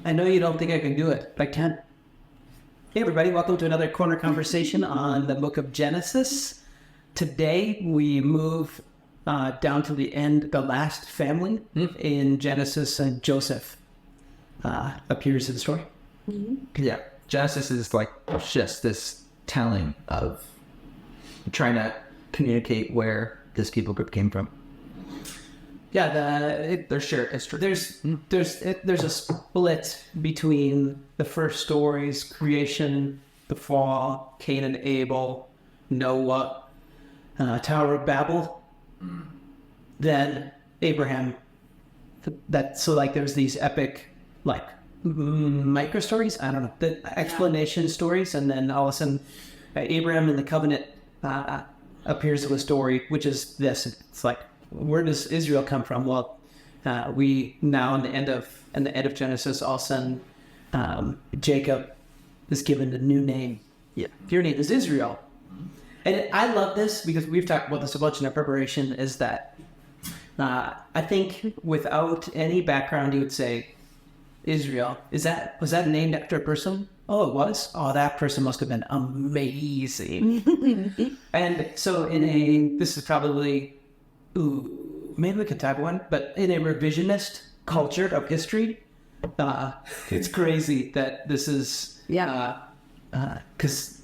I know you don't think I can do it, but I can. Hey everybody, welcome to another corner conversation on the book of Genesis. Today we move down to the end, the last family in Genesis, and Joseph appears in the story. Yeah, Genesis is like just this telling of trying to communicate where this people group came from. Yeah, Their shared history. there's a split between the first stories: creation, the fall, Cain and Abel, Noah, Tower of Babel, then Abraham. There's these epic micro stories. I don't know, the explanation stories, and then all of a sudden, Abraham in the covenant appears in the story, which is this. It's like, where does Israel come from? Well, we now in the end of Genesis, all of a sudden, Jacob is given a new name. Yeah, Your name is Israel. And I love this because we've talked about this a bunch in our preparation, is that I think without any background, you would say, Israel, was that named after a person? Oh, it was? Oh, that person must have been amazing. And so this is probably, maybe we could type one, but in a revisionist culture of history, it's crazy that this is, because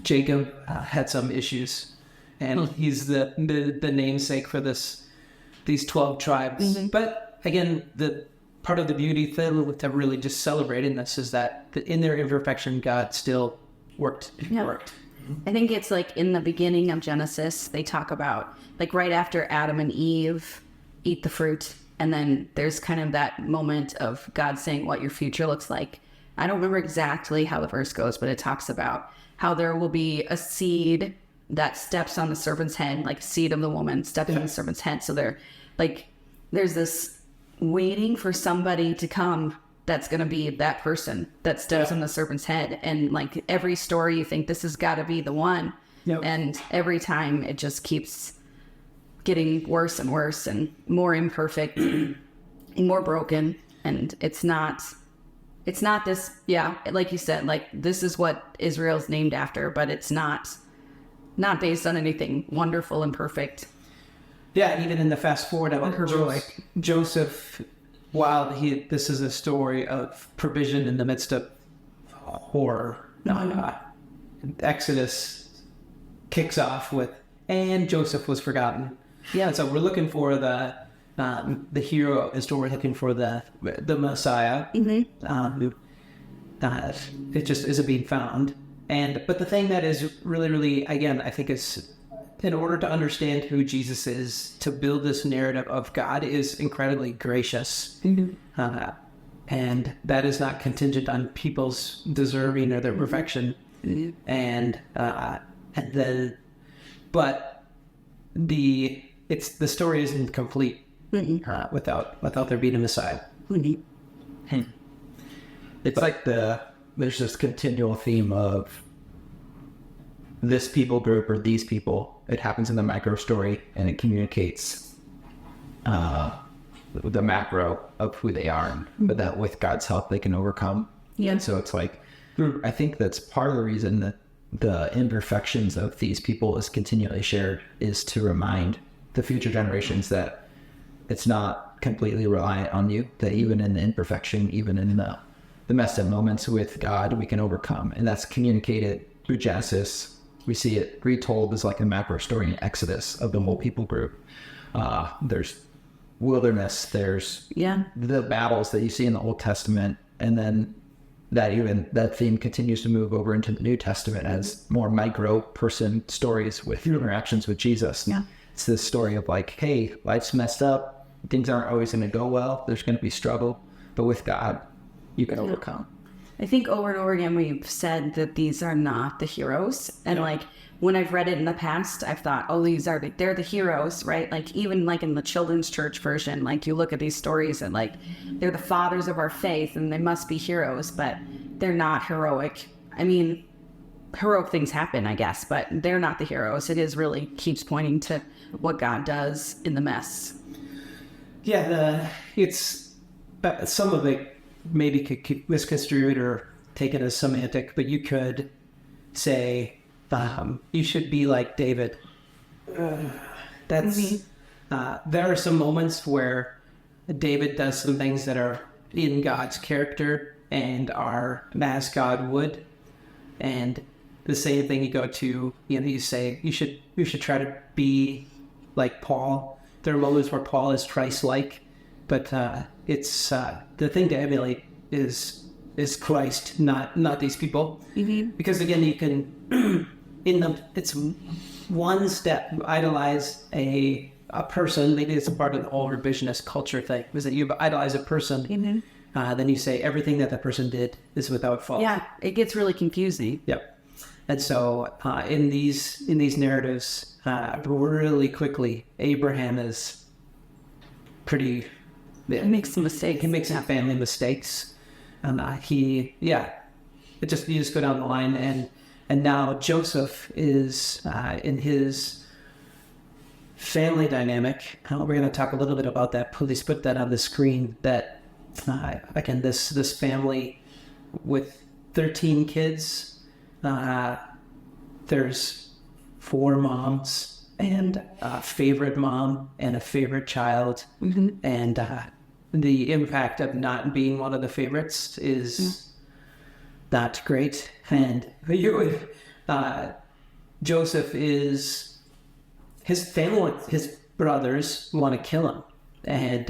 Jacob had some issues, and he's the namesake for these 12 tribes. But again, the part of the beauty thing to really just celebrating this is that in their imperfection, God still worked. I think it's like in the beginning of Genesis, they talk about like right after Adam and Eve eat the fruit. And then there's kind of that moment of God saying what your future looks like. I don't remember exactly how the verse goes, but it talks about how there will be a seed that steps on the serpent's head, like seed of the woman stepping on the serpent's head. So there's this waiting for somebody to come that's going to be that person that steps on the serpent's head. And like every story, you think this has got to be the one. Yep. And every time it just keeps getting worse and worse and more imperfect and more broken. And it's not this, like you said, like this is what Israel's named after, but it's not based on anything wonderful and perfect. Yeah, even in the fast forward of Joseph, while this is a story of provision in the midst of horror. Exodus kicks off with, and Joseph was forgotten. Yeah, so we're looking for the hero, and so we're looking for the Messiah. Who it just isn't being found. But the thing that is really, really, again, I think is, in order to understand who Jesus is, to build this narrative of God is incredibly gracious. And that is not contingent on people's deserving or their perfection. But the story isn't complete without there being a Messiah. It's like there's this continual theme of this people group or these people. It happens in the micro story, and it communicates the macro of who they are, but that with God's help they can overcome. Yeah. And so it's like, I think that's part of the reason that the imperfections of these people is continually shared, is to remind the future generations that it's not completely reliant on you, that even in the imperfection, even in the messed up moments with God, we can overcome. And that's communicated through Genesis. We see it retold as like a macro story in Exodus of the whole people group. There's wilderness, there's the battles that you see in the Old Testament, and then that theme continues to move over into the New Testament as more micro person stories with interactions with Jesus. Yeah. It's this story of like, hey, life's messed up, things aren't always going to go well, there's going to be struggle, but with God, you can overcome. I think over and over again we've said that these are not the heroes, and like when I've read it in the past, I've thought, oh, they're the heroes, right? Like even like in the children's church version, like you look at these stories and like they're the fathers of our faith and they must be heroes, but they're not heroic. I mean, heroic things happen, I guess, but they're not the heroes. It is really keeps pointing to what God does in the mess. Yeah, it's some of it maybe could misconstrued or taken as semantic, but you could say, you should be like David. There are some moments where David does some things that are in God's character and are as God would. And the same thing you go to, you say you should try to be like Paul. There are moments where Paul is Christ-like, but it's the thing to emulate is Christ, not these people. Mm-hmm. Because again, you can it's one step idolize a person. Maybe it's a part of the whole revisionist culture thing. Was that you idolize a person, mm-hmm. Then you say everything that person did is without fault. Yeah, it gets really confusing. Yep. And so in these narratives, really quickly, Abraham is pretty. He makes some mistakes. He makes some family mistakes, and you just go down the line, and now Joseph is in his family dynamic. We're going to talk a little bit about that. Please put that on the screen. That again, this family with 13 kids. There's 4 moms and a favorite mom and a favorite child, mm-hmm. and the impact of not being one of the favorites is not great. And Joseph is his family, his brothers want to kill him, and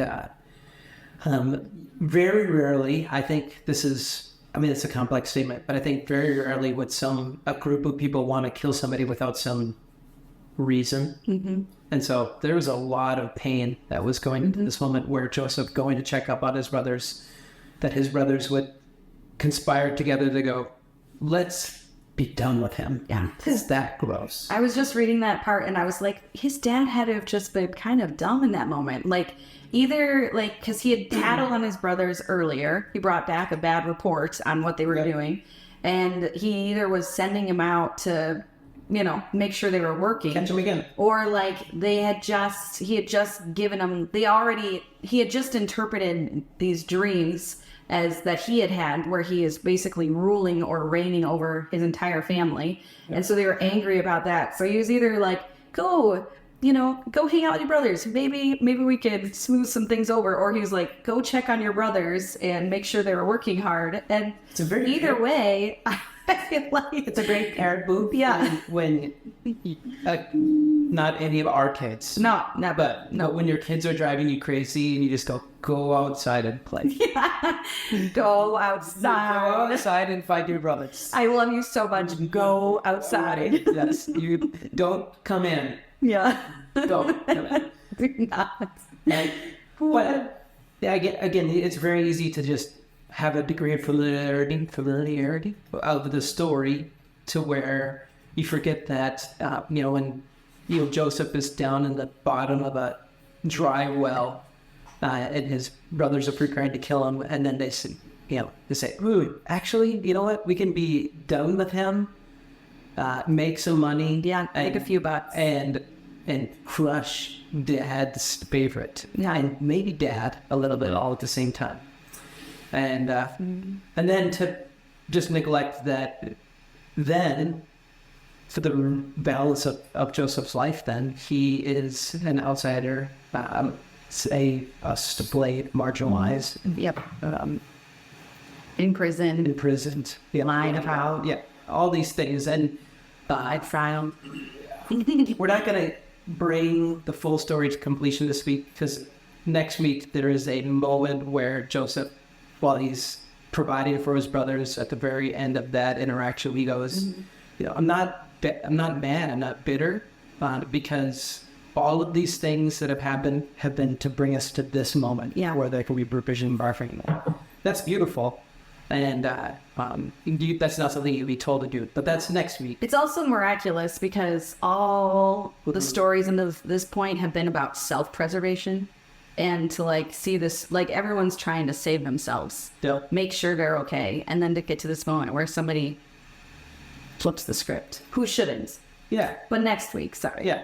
very rarely, I think this is. I mean, it's a complex statement, but I think very rarely would a group of people want to kill somebody without some reason. Mm-hmm. And so there was a lot of pain that was going into this moment where Joseph going to check up on his brothers, that his brothers would conspire together to go, let's be done with him. Yeah. Is that gross? I was just reading that part and I was like, his dad had to have just been kind of dumb in that moment. Either because he had tattled on his brothers earlier, he brought back a bad report on what they were doing, and he either was sending him out to, make sure they were working, catch him again, or he had just given them he had just interpreted these dreams as that he had where he is basically ruling or reigning over his entire family, and so they were angry about that. So he was either go hang out with your brothers. Maybe we could smooth some things over. Or he was like, go check on your brothers and make sure they were working hard. And either way, I feel like it's a great parent move. Yeah. When not any of our kids. No, never. But when your kids are driving you crazy and you just go outside and play. Yeah. Go outside. Go outside and find your brothers. I love you so much. Go outside. Yes. You don't come in. Yeah. Don't come in. Do not. But again, it's very easy to just have a degree of familiarity of the story to where you forget that, when Joseph is down in the bottom of a dry well, and his brothers are preparing to kill him, and then they say, ooh, actually, you know what? We can be done with him, make some money, make a few bucks, and crush Dad's favorite, and maybe Dad a little bit all at the same time, and then to just neglect that. Then, for the balance of Joseph's life, then he is an outsider, a splayed, marginalized. Yep. Imprisoned. Yeah. Lying about. Yeah. All these things, and trial. We're not going to bring the full story to completion this week, because next week there is a moment where Joseph, while he's providing for his brothers, at the very end of that interaction, he goes, I'm not mad, I'm not bitter, because all of these things that have happened have been to bring us to this moment where there can be provision barfing. That's beautiful. And that's not something you'd be told to do, but that's next week. It's also miraculous because all the stories in this point have been about self-preservation, and to see this, everyone's trying to save themselves, make sure they're okay, and then to get to this moment where somebody flips the script. Who shouldn't? Yeah. But next week, sorry. Yeah.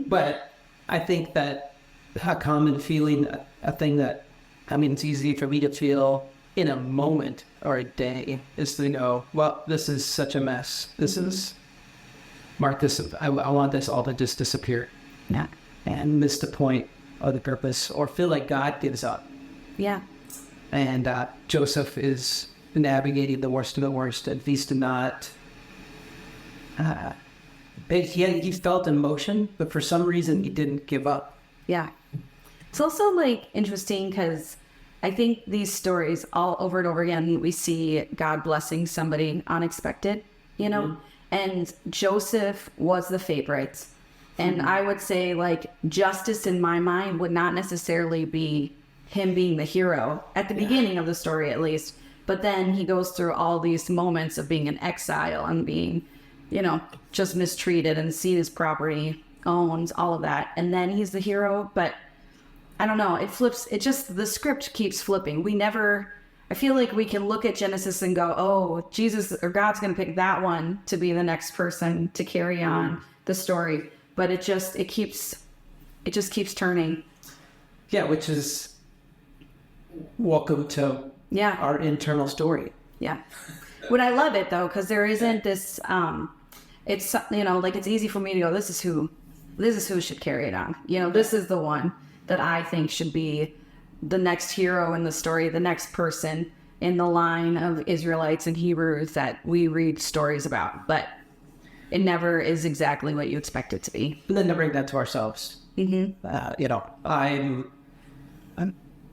But I think that a common feeling, a thing that, it's easy for me to feel in a moment or a day is to go, well, this is such a mess. This is, mark this, I want this all to just disappear. Yeah. And miss the point of the purpose, or feel like God gives up. Yeah. And Joseph is navigating the worst of the worst, and he's not. He felt emotion, but for some reason he didn't give up. Yeah. It's also like interesting because I think these stories all over and over again, we see God blessing somebody unexpected, you know, and Joseph was the favorite. And I would say like justice in my mind would not necessarily be him being the hero at the beginning of the story, at least. But then he goes through all these moments of being in exile and being, you know, just mistreated and see his property owned, all of that. And then he's the hero. But I don't know, it flips. It just, the script keeps flipping. I feel like we can look at Genesis and go, oh, Jesus or God's going to pick that one to be the next person to carry on the story. But it just keeps turning. Yeah, which is welcome to our internal story. Yeah. But I love it though, because there isn't this, it's, you know, like it's easy for me to go, this is who should carry it on. You know, this is the one that I think should be the next hero in the story, the next person in the line of Israelites and Hebrews that we read stories about. But it never is exactly what you expect it to be. And then to bring that to ourselves. Mm-hmm. You know, I'm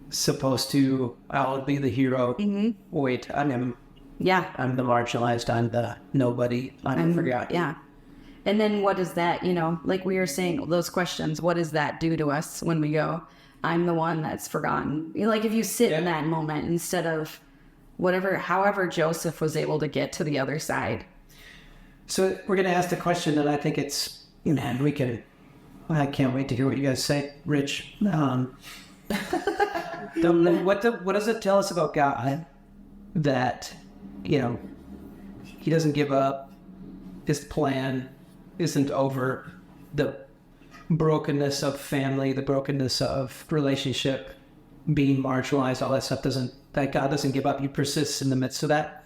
supposed to, I'll be the hero. Mm-hmm. Wait, I'm the marginalized, I'm the nobody, I'm forgotten. Yeah. And then what does that, you know, like we were saying, those questions, what does that do to us when we go, I'm the one that's forgotten? You know, like if you sit in that moment instead of however Joseph was able to get to the other side. So we're going to ask the question, and I think it's, you know, I can't wait to hear what you guys say. Rich, what does it tell us about God that, you know, he doesn't give up, his plan isn't over, the brokenness of family, the brokenness of relationship, being marginalized, all that stuff that God doesn't give up, he persists in the midst of that.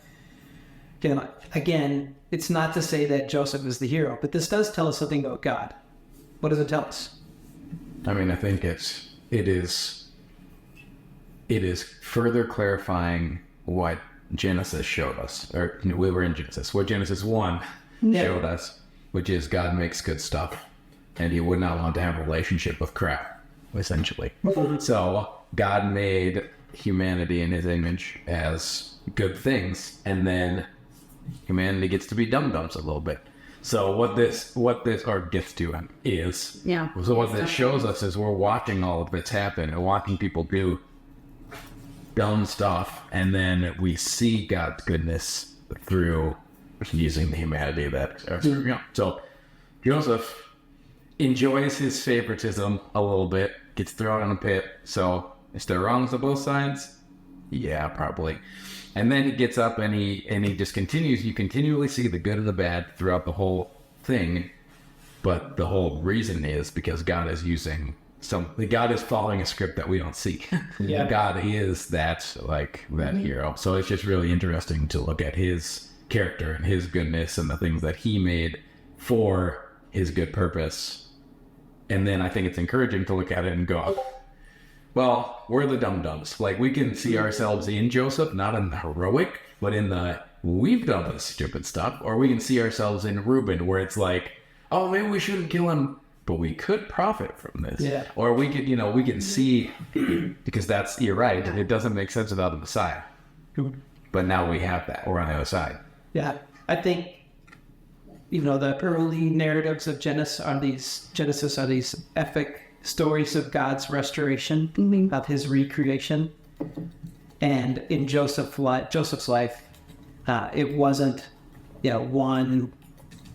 You know, again, it's not to say that Joseph is the hero, but this does tell us something about God. What does it tell us? I mean, I think it is further clarifying what Genesis showed us, or you know, we were in Genesis, what Genesis 1 showed us, which is God makes good stuff, and he would not want to have a relationship with crap, essentially. So God made humanity in his image as good things, and then humanity gets to be dum-dums a little bit. So what this or gets to him is, so what this shows us is we're watching all of this happen and watching people do dumb stuff, and then we see God's goodness through using the humanity that so Joseph enjoys his favoritism a little bit, gets thrown in a pit. So is there wrongs on both sides? Yeah, probably. And then he gets up and he just continues. You continually see the good and the bad throughout the whole thing. But the whole reason is because God is God is following a script that we don't see. God is that hero. So it's just really interesting to look at his character and his goodness and the things that he made for his good purpose. And then I think it's encouraging to look at it and go, well, we're the dum-dums. Like, we can see ourselves in Joseph, not in the heroic, but in the, we've done this stupid stuff. Or we can see ourselves in Reuben, where it's like, oh, maybe we shouldn't kill him, but we could profit from this. Yeah. Or we could, we can see, because you're right, it doesn't make sense without the Messiah. But now we have that. We're on the other side. Yeah. I think, the early narratives of Genesis are these epic stories of God's restoration, of his recreation. And in Joseph's life, it wasn't, one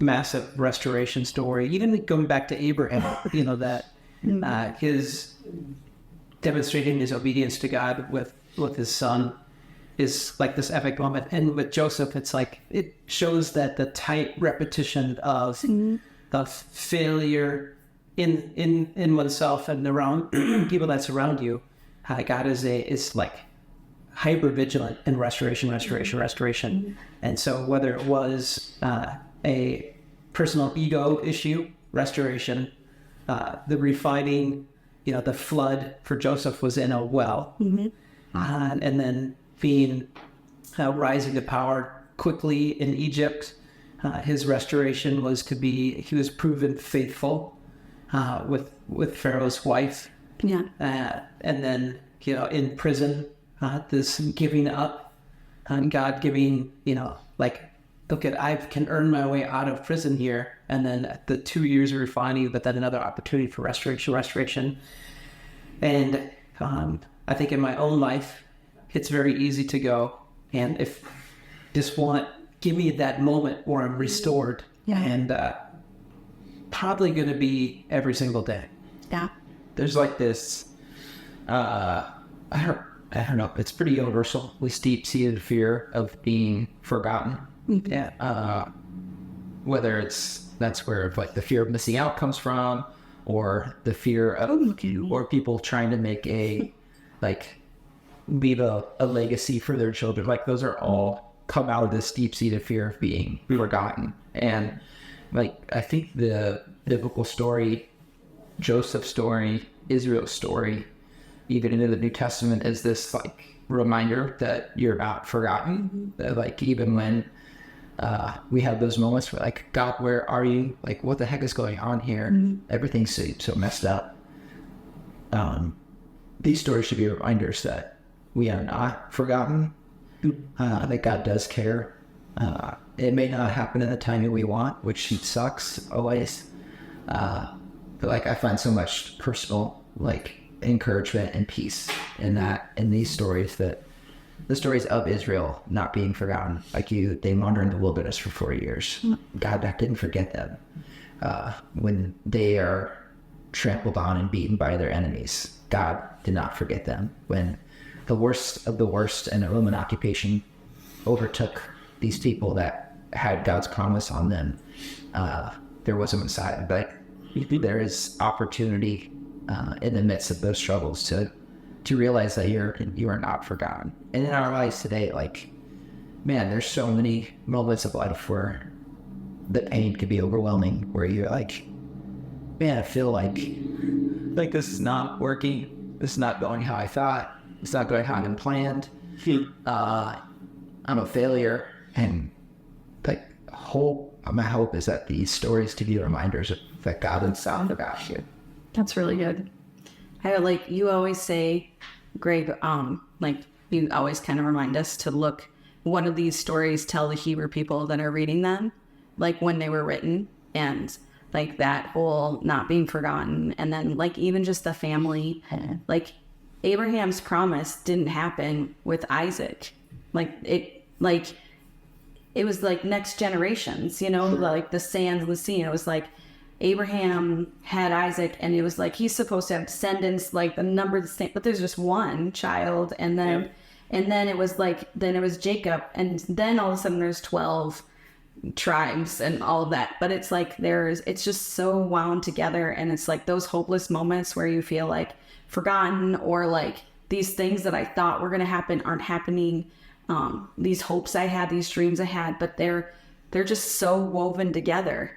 massive restoration story. Even going back to Abraham, that his demonstrating his obedience to God with his son is like this epic moment. And with Joseph, it's like, it shows that the tight repetition of the failure in oneself and around people that surround you, God is like hyper vigilant in restoration. And so whether it was a personal ego issue, restoration, the refining, the flood for Joseph was in a well, and then being rising to power quickly in Egypt. His restoration was he was proven faithful with Pharaoh's wife. Yeah. And then, in prison, this giving up, and God giving, look I can earn my way out of prison here. And then the 2 years of refining, but then another opportunity for restoration. And I think in my own life, it's very easy to go, and if give me that moment where I'm restored. Yeah. And probably going to be every single day. Yeah. There's like this, I don't know, it's pretty universal, this deep-seated fear of being forgotten. Yeah. Whether that's where like the fear of missing out comes from, or the fear of or people trying to make leave a legacy for their children. Like those are all come out of this deep-seated fear of being forgotten. And I think the biblical story, Joseph's story, Israel's story, even into the New Testament, is this reminder that you're not forgotten. That even when we have those moments where God, where are you? What the heck is going on here? Everything seems so messed up. These stories should be reminders that we are not forgotten, that God does care. It may not happen in the timing we want, which sucks always. But I find so much personal encouragement and peace in these stories, that the stories of Israel not being forgotten. They wandered in the wilderness for 40 years. God didn't forget them. When they are trampled on and beaten by their enemies, God did not forget them. When the worst of the worst and the Roman occupation overtook these people that had God's promise on them, there was a Messiah. But there is opportunity in the midst of those struggles to realize that you are not forgotten. And in our lives today, there's so many moments of life where the pain could be overwhelming, where you're I feel like this is not working. This is not going how I thought. It's not going how I planned. I'm a failure. And my hope is that these stories to be reminders that God is not about you. That's really good. You always say, Greg, you always kind of remind us to look, what do these stories tell the Hebrew people that are reading them, when they were written, and that whole not being forgotten. And then even just the family, Abraham's promise didn't happen with Isaac. It was next generations, the sands of the sea. It was Abraham had Isaac, and it was he's supposed to have descendants, the number of the same, but there's just one child. And then, and then it was then it was Jacob. And then all of a sudden there's 12 tribes and all of that. But it's it's just so wound together. And it's those hopeless moments where you feel forgotten, or these things that I thought were going to happen aren't happening. These hopes I had, these dreams I had, but they're just so woven together.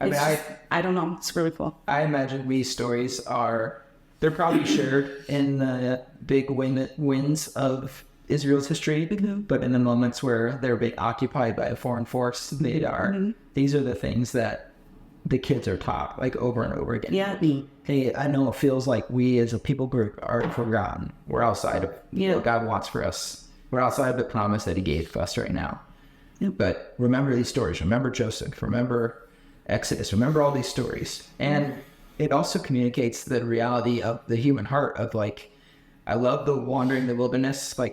I don't know. It's really cool. I imagine these stories they're probably shared in the big wins of Israel's history, but in the moments where they're being occupied by a foreign force, these are the things that the kids are taught over and over again. Yeah. Hey, I know it feels like we as a people group are forgotten. We're outside of what God wants for us. We're outside of the promise that he gave us right now. Yep. But remember these stories. Remember Joseph. Remember Exodus. Remember all these stories. And it also communicates the reality of the human heart of I love the wandering the wilderness. They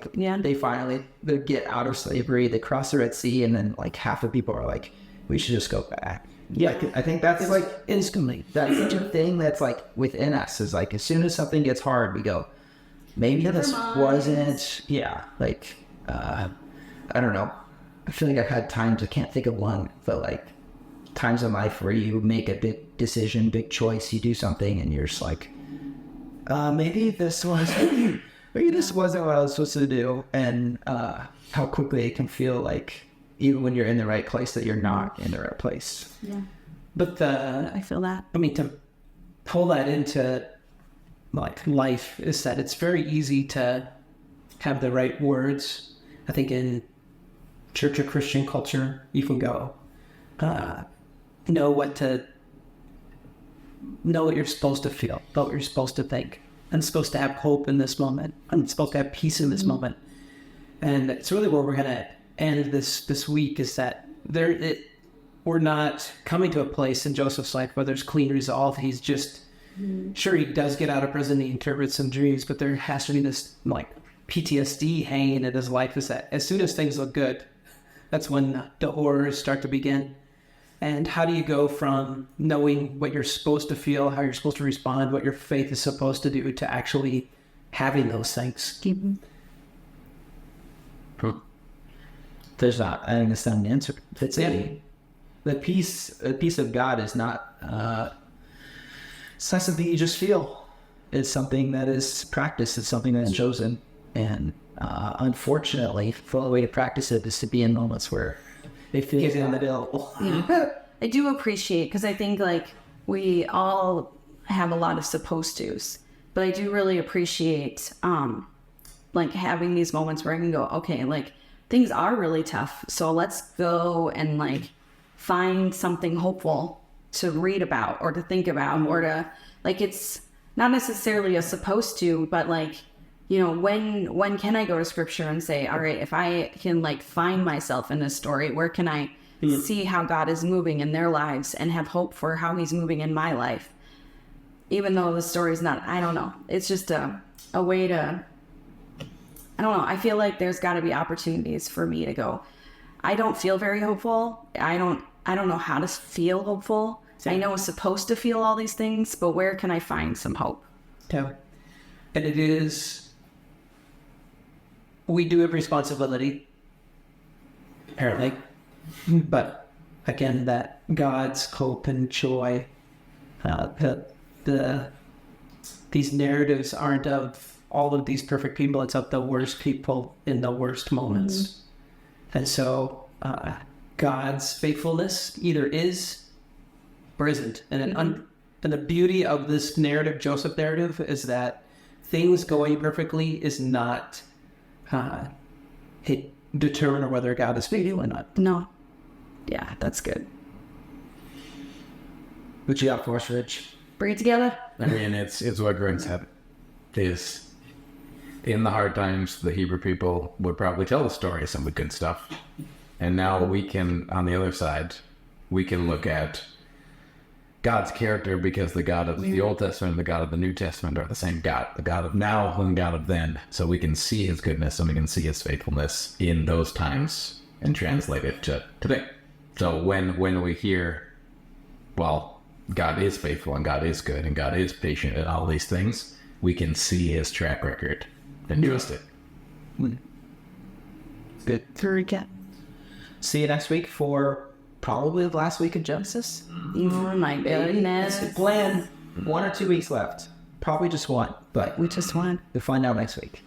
get out of slavery, they cross the Red Sea, and then half the people are we should just go back. Yeah, I think that's instantly. That's such a thing that's within us, is as soon as something gets hard, we go, maybe this wasn't. Yeah, I don't know. I feel I've had times, I can't think of one, but times in life where you make a big decision, big choice, you do something, and you're just maybe this was maybe this wasn't what I was supposed to do, and how quickly it can feel like, even when you're in the right place, that you're not in the right place. Yeah. But I feel that. I mean, to pull that into like life is that it's very easy to have the right words. I think in church or Christian culture, you can go, know what you're supposed to feel, know what you're supposed to think. I'm supposed to have hope in this moment. I'm supposed to have peace in this moment. And it's really where we're going to end this week, is that we're not coming to a place in Joseph's life where there's clean resolve. He's just, sure, he does get out of prison, he interprets some dreams, but there has to be this like PTSD hanging in his life, is that as soon as things look good, that's when the horrors start to begin. And how do you go from knowing what you're supposed to feel, how you're supposed to respond, what your faith is supposed to do, to actually having those things? There's not, I think, that's not an answer. It's the peace of God is not, it's not something you just feel. It's something that is practiced. It's something that's chosen. And unfortunately, the only way to practice it is to be in moments where it feels in the middle. Yeah. I do appreciate, because I think like we all have a lot of supposed to's, but I do really appreciate like having these moments where I can go, okay, like things are really tough, so let's go and like find something hopeful to read about or to think about, or to, like, it's not necessarily a supposed to, but like, you know, when can I go to scripture and say, all right, if I can like find myself in this story, where can I see how God is moving in their lives and have hope for how he's moving in my life? Even though the story's not, I don't know. It's just a way to, I don't know. I feel like there's got to be opportunities for me to go, I don't feel very hopeful. I don't know how to feel hopeful. I know I'm supposed to feel all these things, but where can I find some hope? Yeah. And it is, we do have responsibility, apparently, but again, that God's hope and joy, these narratives aren't of all of these perfect people. It's of the worst people in the worst moments. And so God's faithfulness either is or isn't. And the beauty of this narrative, Joseph narrative, is that things going perfectly is not determine whether God is faithful or not. No. Yeah, that's good. What you got for us, Rich? Bring it together. I mean, it's what Greg's had. Is in the hard times, the Hebrew people would probably tell the story of some of the good stuff. And now we can, on the other side, we can look at God's character, because the God of the Old Testament and the God of the New Testament are the same God, the God of now and God of then. So we can see his goodness and we can see his faithfulness in those times and translate it to today. So when we hear, well, God is faithful and God is good and God is patient and all these things, we can see his track record and trust it. Good. Recap. See you next week for probably the last week of Genesis. Oh my goodness. That's the plan. 1 or 2 weeks left. Probably just one, but We just won. we'll find out next week.